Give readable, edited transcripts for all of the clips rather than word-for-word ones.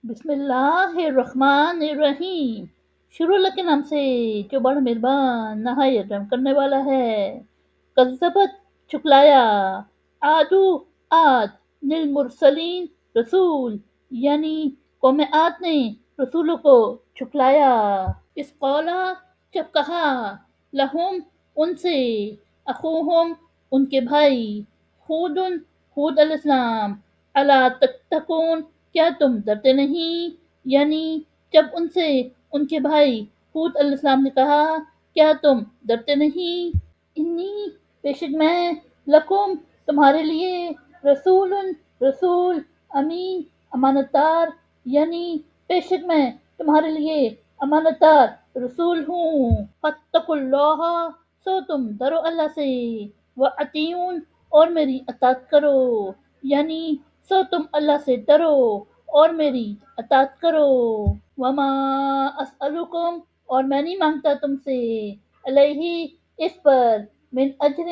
بسم اللہ الرحمن الرحیم۔ شروع اللہ کے نام سے جو بڑا مہربان نہایت رحم کرنے والا ہے۔ کذبت جھٹلایا، عادو عاد للمرسلین رسول، یعنی قوم عاد نے رسولوں کو جھٹلایا۔ اس قولا جب کہا، لہم ان سے، اخوہم ان کے بھائی، ہود ہود علیہ السلام، الا تتقون کیا تم ڈرتے نہیں، یعنی جب ان سے ان کے بھائی ہود علیہ السلام نے کہا کیا تم ڈرتے نہیں، انی بے شک میں، لکم تمہارے لیے، رسول رسول، امین امانت دار، یعنی بے شک میں تمہارے لیے امانت دار رسول ہوں۔ فاتقوا اللہ، سو تم ڈرو اللہ سے، وَأَطِیعُونِ اور میری اطاعت کرو، یعنی سو تم اللہ سے ڈرو اور میری اطاعت کرو۔ وما اسألکم اور میں نہیں مانگتا تم سے، علیہ اس پر، من اجر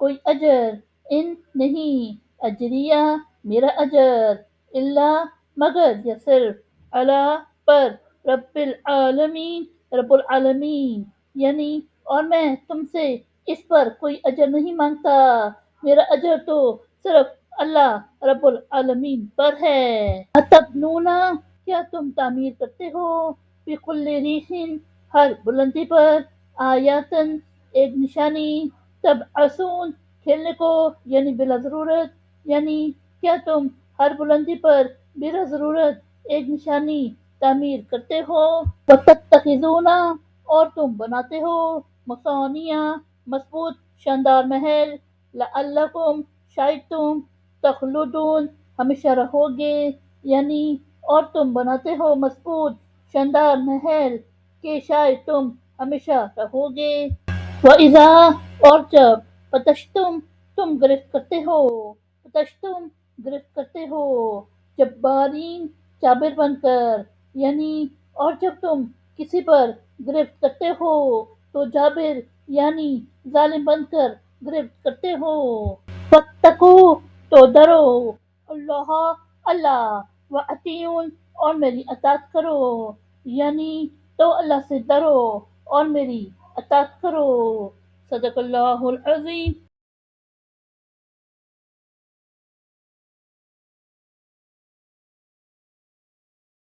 کوئی اجر، ان نہیں، اجریہ میرا اجر، اللہ مگر یا صرف، اللہ پر، رب العالمین رب العالمین، یعنی اور میں تم سے اس پر کوئی اجر نہیں مانگتا، میرا اجر تو صرف اللہ رب العالمین پر ہے۔ اتبنون کیا تم تعمیر کرتے ہو، بکل ریح ہر بلندی پر، آیاتن ایک نشانی، تبعثون کھیلنے کو یعنی بلا ضرورت، یعنی کیا تم ہر بلندی پر بلا ضرورت ایک نشانی تعمیر کرتے ہو، وتتخذون اور تم بناتے ہو، مصانیع مضبوط شاندار محل، لعلکم شاید تم، تخلدون ہمیشہ رہو گے، یعنی اور تم بناتے ہو مضبوط شاندار محل کہ شاید تم ہمیشہ رہو گے۔ وَإِذَا اور جب، پتشتم تم گرفت کرتے ہو، پتشتم گرفت کرتے ہو، جبارین جابر بن کر، یعنی اور جب تم کسی پر گرفت کرتے ہو تو جابر یعنی ظالم بن کر گرفت کرتے ہو۔ فاتقو تو ڈرو، اللہ اللہ، وَأَطِیعُونِ اور میری اطاعت کرو، یعنی تو اللہ سے ڈرو اور میری اطاعت کرو۔ صدق اللہ العظیم۔